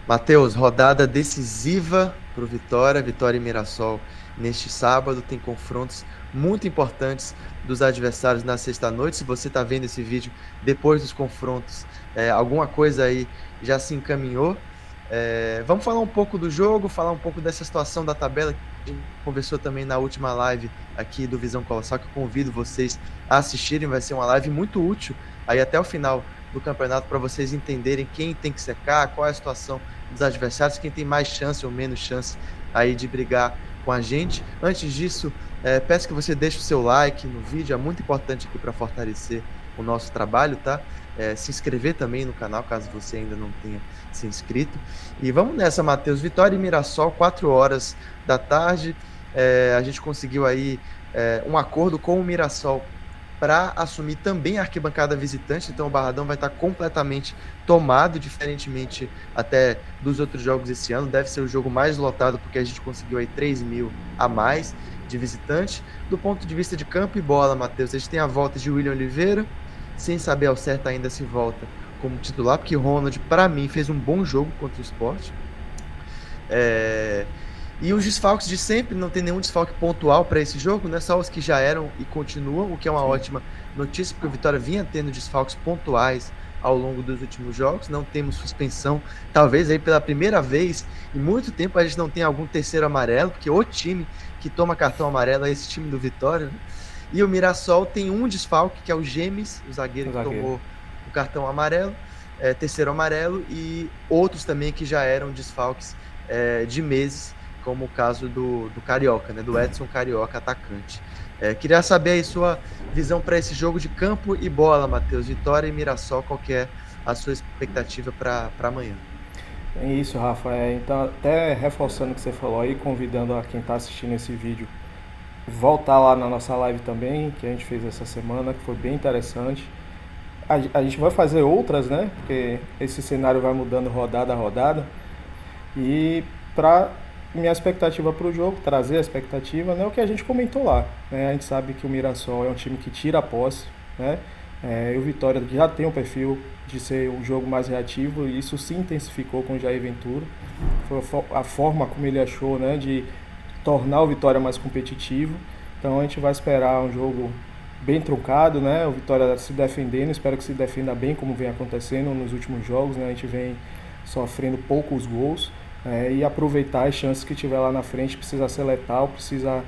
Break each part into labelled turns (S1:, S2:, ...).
S1: Matheus, rodada decisiva para o Vitória, Vitória e Mirassol neste sábado. Tem confrontos muito importantes dos adversários na sexta-noite. Se você está vendo esse vídeo depois dos confrontos, alguma coisa aí já se encaminhou. Vamos falar um pouco do jogo, falar um pouco dessa situação da tabela que a gente conversou também na última live aqui do Visão Colossal, que eu convido vocês a assistirem. Vai ser uma live muito útil aí até o final do campeonato para vocês entenderem quem tem que secar, qual é a situação dos adversários, quem tem mais chance ou menos chance aí de brigar com a gente. Antes disso, peço que você deixe o seu like no vídeo, é muito importante aqui para fortalecer o nosso trabalho, tá? Se inscrever também no canal, caso você ainda não tenha se inscrito. E vamos nessa, Matheus. Vitória e Mirassol, 4 horas da tarde. A gente conseguiu aí um acordo com o Mirassol para assumir também a arquibancada visitante, então o Barradão vai estar completamente tomado, diferentemente até dos outros jogos esse ano. Deve ser o jogo mais lotado, porque a gente conseguiu aí 3 mil a mais de visitante. Do ponto de vista de campo e bola, Matheus, a gente tem a volta de William Oliveira, sem saber ao certo ainda se volta como titular, porque o Ronald, para mim, fez um bom jogo contra o Sport. E os desfalques de sempre, não tem nenhum desfalque pontual para esse jogo, né? Só os que já eram e continuam, o que é uma ótima notícia, porque o Vitória vinha tendo desfalques pontuais ao longo dos últimos jogos. Não temos suspensão, talvez aí pela primeira vez em muito tempo a gente não tem algum terceiro amarelo, porque o time que toma cartão amarelo é esse time do Vitória, né? E o Mirassol tem um desfalque, que é o Gemes, o zagueiro que tomou o cartão amarelo, terceiro amarelo, e outros também que já eram desfalques de meses, como o caso do Carioca, né, do Edson Carioca, atacante. Queria saber aí sua visão para esse jogo de campo e bola, Matheus. Vitória e Mirassol, qual que é a sua expectativa para amanhã?
S2: É isso, Rafa. Então, até reforçando o que você falou aí, convidando a quem está assistindo esse vídeo, voltar lá na nossa live também, que a gente fez essa semana, que foi bem interessante. A gente vai fazer outras, né? Porque esse cenário vai mudando rodada a rodada. E para minha expectativa para o jogo, trazer a expectativa, né, o que a gente comentou lá. Né? A gente sabe que o Mirassol é um time que tira a posse, né? E o Vitória já tem um perfil de ser um jogo mais reativo, e isso se intensificou com o Jair Ventura. Foi a forma como ele achou, né, de tornar o Vitória mais competitivo. Então a gente vai esperar um jogo bem truncado, né? O Vitória se defendendo, espero que se defenda bem, como vem acontecendo nos últimos jogos, né? A gente vem sofrendo poucos gols, e aproveitar as chances que tiver lá na frente. Precisa ser letal, precisa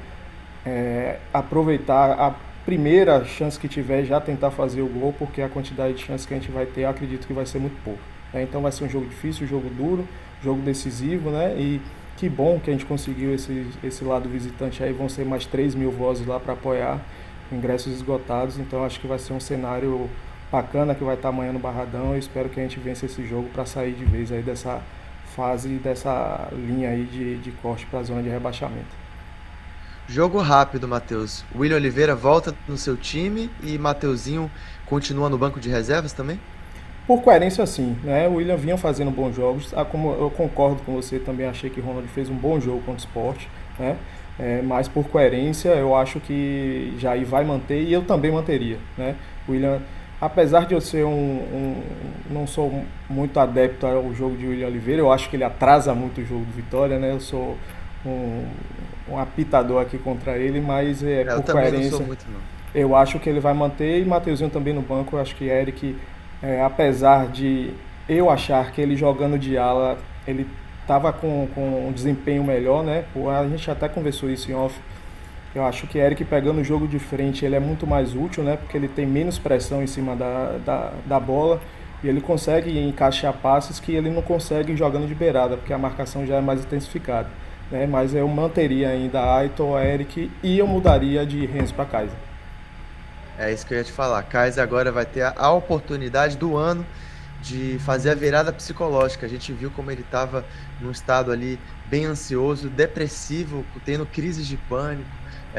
S2: aproveitar a primeira chance que tiver, já tentar fazer o gol, porque a quantidade de chances que a gente vai ter, eu acredito que vai ser muito pouco. Então vai ser um jogo difícil, um jogo duro, jogo decisivo, né? E que bom que a gente conseguiu esse lado visitante aí. Vão ser mais 3 mil vozes lá para apoiar, ingressos esgotados. Então acho que vai ser um cenário bacana que vai estar amanhã no Barradão. Eu espero que a gente vença esse jogo para sair de vez aí dessa fase, dessa linha aí de corte para a zona de rebaixamento.
S1: Jogo rápido, Matheus. William Oliveira volta no seu time e Mateuzinho continua no banco de reservas também?
S2: Por coerência, sim, né? O William vinha fazendo bons jogos. Como eu concordo com você, também achei que o Ronald fez um bom jogo contra o Sport, né? Mas por coerência, eu acho que Jair vai manter, e eu também manteria, né? O William, apesar de eu ser não sou muito adepto ao jogo de William Oliveira, eu acho que ele atrasa muito o jogo do Vitória, né? Eu sou um apitador aqui contra ele, mas
S1: Eu
S2: por
S1: também não sou
S2: coerência
S1: muito, não.
S2: eu acho que ele vai manter. E Mateuzinho também no banco. Eu acho que Eric, apesar de eu achar que ele jogando de ala, ele estava com um desempenho melhor, né? A gente até conversou isso em off. Eu acho que Eric pegando o jogo de frente, ele é muito mais útil, né? Porque ele tem menos pressão em cima da bola, e ele consegue encaixar passes que ele não consegue jogando de beirada, porque a marcação já é mais intensificada, né? Mas eu manteria ainda Aiton, Eric, e eu mudaria de Renzo para Kaiser.
S1: É isso que eu ia te falar. Kaiser agora vai ter a oportunidade do ano de fazer a virada psicológica. A gente viu como ele estava num estado ali bem ansioso, depressivo, tendo crises de pânico,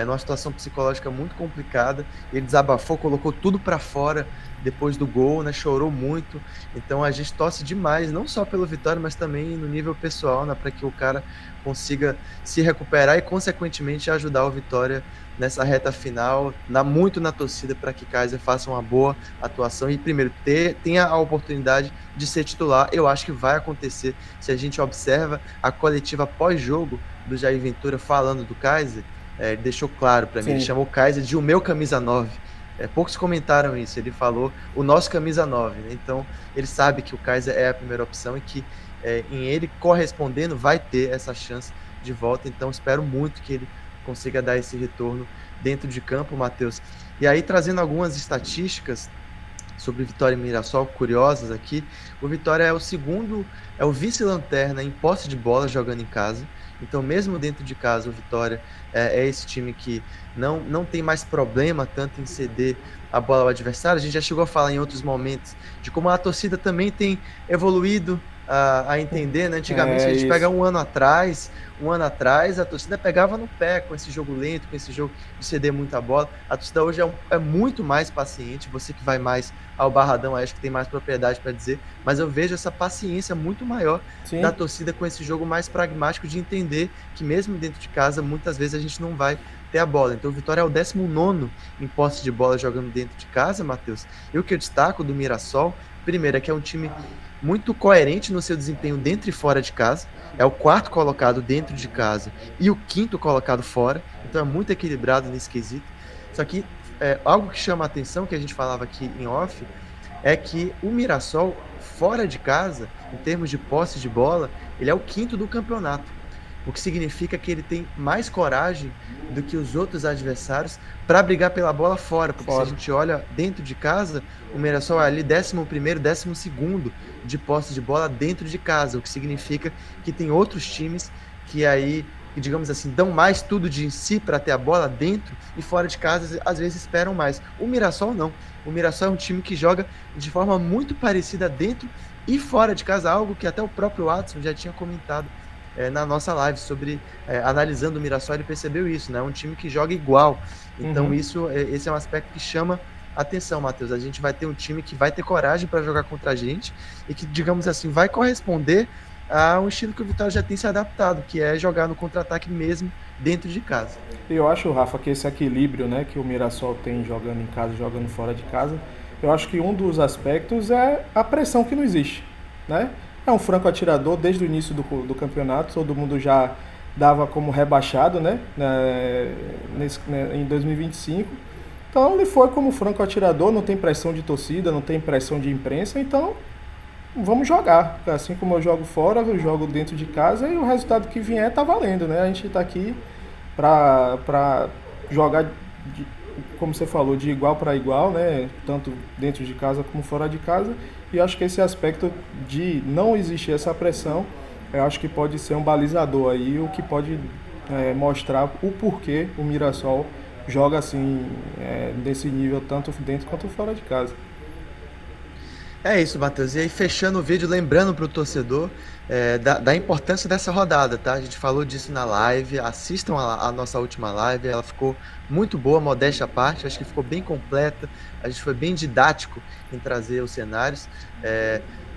S1: numa situação psicológica muito complicada. Ele desabafou, colocou tudo para fora depois do gol, né? Chorou muito. Então a gente torce demais, não só pelo Vitória, mas também no nível pessoal, né? Para que o cara consiga se recuperar e, consequentemente, ajudar o Vitória nessa reta final, muito na torcida para que Kaiser faça uma boa atuação e, primeiro, tenha a oportunidade de ser titular. Eu acho que vai acontecer. Se a gente observa a coletiva pós-jogo do Jair Ventura falando do Kaiser, ele deixou claro para mim, ele
S2: Sim.
S1: chamou o Kaiser de o meu camisa 9. Poucos comentaram isso, ele falou o nosso camisa 9, né? Então ele sabe que o Kaiser é a primeira opção e que em ele correspondendo vai ter essa chance de volta, então espero muito que ele consiga dar esse retorno dentro de campo, Matheus. E aí, trazendo algumas estatísticas sobre Vitória e Mirassol, curiosas aqui, o Vitória é o vice-lanterna em posse de bola jogando em casa. Então, mesmo dentro de casa, o Vitória é esse time que não tem mais problema tanto em ceder a bola ao adversário. A gente já chegou a falar em outros momentos de como a torcida também tem evoluído a entender, né? Antigamente, a gente pega um ano atrás, a torcida pegava no pé com esse jogo lento, com esse jogo de ceder muita bola. A torcida hoje é muito mais paciente. Você que vai mais ao Barradão, acho que tem mais propriedade para dizer, mas eu vejo essa paciência muito maior
S2: Sim.
S1: da torcida com esse jogo mais pragmático de entender que mesmo dentro de casa, muitas vezes a gente não vai ter a bola. Então o Vitória é o 19º em posse de bola jogando dentro de casa, Matheus. E o que eu destaco do Mirassol, primeiro, é que é um time muito coerente no seu desempenho dentro e fora de casa. É o 4º colocado dentro de casa e o 5º colocado fora. Então é muito equilibrado nesse quesito. Só que algo que chama a atenção, que a gente falava aqui em off, é que o Mirassol, fora de casa, em termos de posse de bola, ele é o 5º do campeonato. O que significa que ele tem mais coragem do que os outros adversários para brigar pela bola fora. Porque se a gente olha dentro de casa, o Mirassol é ali 11º, 12º de posse de bola dentro de casa. O que significa que tem outros times que aí, digamos assim, dão mais tudo de si para ter a bola dentro e fora de casa, às vezes esperam mais. O Mirassol não. O Mirassol é um time que joga de forma muito parecida dentro e fora de casa, algo que até o próprio Watson já tinha comentado na nossa live sobre analisando o Mirassol. Ele percebeu isso, né? É um time que joga igual. Então esse é um aspecto que chama atenção, Matheus. A gente vai ter um time que vai ter coragem para jogar contra a gente e que, digamos assim, vai corresponder a um estilo que o Vitória já tem se adaptado, que é jogar no contra-ataque mesmo dentro de casa.
S2: Eu acho, Rafa, que esse equilíbrio, né, que o Mirassol tem jogando em casa e jogando fora de casa, eu acho que um dos aspectos é a pressão que não existe, né? É um franco atirador desde o início do campeonato, todo mundo já dava como rebaixado, né, em 2025. Então ele foi como franco atirador, não tem pressão de torcida, não tem pressão de imprensa, então vamos jogar. Assim como eu jogo fora, eu jogo dentro de casa e o resultado que vier tá valendo, né? A gente tá aqui para jogar, como você falou, de igual para igual, né? Tanto dentro de casa como fora de casa. E acho que esse aspecto de não existir essa pressão, eu acho que pode ser um balizador aí, o que pode mostrar o porquê o Mirassol joga assim, desse nível, tanto dentro quanto fora de casa.
S1: É isso, Matheus. E aí, fechando o vídeo, lembrando para o torcedor da importância dessa rodada, tá? A gente falou disso na live, assistam a nossa última live, ela ficou muito boa, modéstia à parte, acho que ficou bem completa, a gente foi bem didático em trazer os cenários.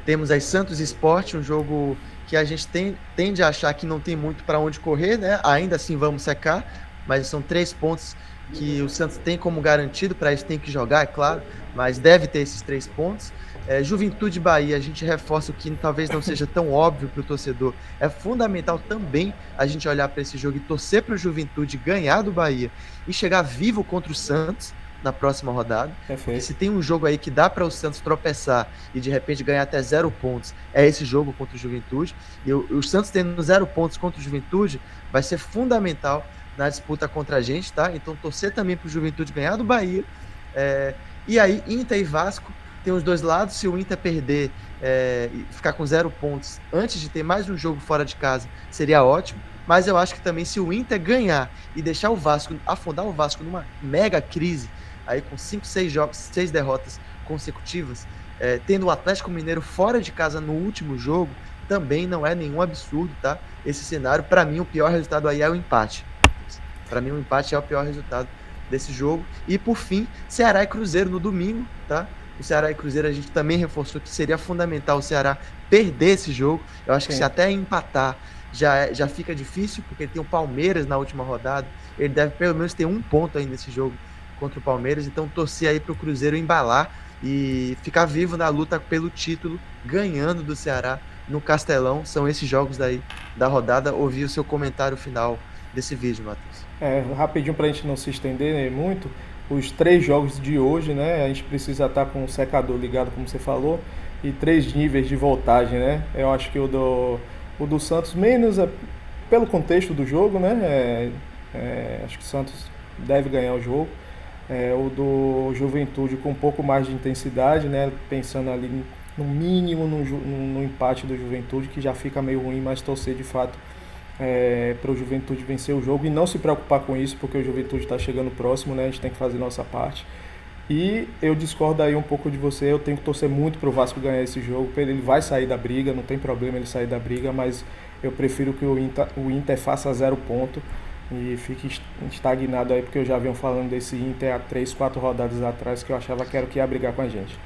S1: Temos aí Santos e Sport, um jogo que a gente tende a achar que não tem muito para onde correr, né? Ainda assim vamos secar, mas são 3 pontos que o Santos tem como garantido, para isso tem que jogar, é claro, mas deve ter esses 3 pontos. Juventude e Bahia, a gente reforça o que talvez não seja tão óbvio para o torcedor. É fundamental também a gente olhar para esse jogo e torcer para o Juventude ganhar do Bahia e chegar vivo contra o Santos na próxima rodada. Porque se tem um jogo aí que dá para o Santos tropeçar e de repente ganhar até 0 pontos, é esse jogo contra o Juventude. E o Santos tendo 0 pontos contra o Juventude vai ser fundamental na disputa contra a gente, tá? Então torcer também para o Juventude ganhar do Bahia. E aí, Inter e Vasco, tem os dois lados. Se o Inter perder e ficar com 0 pontos antes de ter mais um jogo fora de casa, seria ótimo. Mas eu acho que também, se o Inter ganhar e deixar o Vasco, afundar o Vasco numa mega crise, aí com 5, 6 jogos, 6 derrotas consecutivas, tendo o Atlético Mineiro fora de casa no último jogo, também não é nenhum absurdo, tá? Esse cenário, para mim, o pior resultado aí é o empate. Para mim, o empate é o pior resultado desse jogo. E, por fim, Ceará e Cruzeiro no domingo, tá? O Ceará e Cruzeiro a gente também reforçou que seria fundamental o Ceará perder esse jogo. Eu acho que se
S2: Sim.
S1: até empatar já fica difícil, porque ele tem o Palmeiras na última rodada. Ele deve pelo menos ter um ponto aí nesse jogo contra o Palmeiras. Então torcer aí para o Cruzeiro embalar e ficar vivo na luta pelo título, ganhando do Ceará no Castelão. São esses jogos daí da rodada. Ouvi o seu comentário final desse vídeo, Matheus.
S2: Rapidinho para a gente não se estender muito, os 3 jogos de hoje, né? A gente precisa estar com o secador ligado, como você falou, e 3 níveis de voltagem, né? Eu acho que o do Santos, menos pelo contexto do jogo, né? Acho que o Santos deve ganhar o jogo. O do Juventude com um pouco mais de intensidade, né? Pensando ali no mínimo no empate do Juventude, que já fica meio ruim, mas torcer de fato para o Juventude vencer o jogo e não se preocupar com isso, porque o Juventude está chegando próximo, né? A gente tem que fazer nossa parte. E eu discordo aí um pouco de você, eu tenho que torcer muito para o Vasco ganhar esse jogo, ele vai sair da briga, não tem problema ele sair da briga, mas eu prefiro que o Inter faça 0 ponto e fique estagnado aí, porque eu já venho falando desse Inter há 3, 4 rodadas atrás, que eu achava que era o que ia brigar com a gente.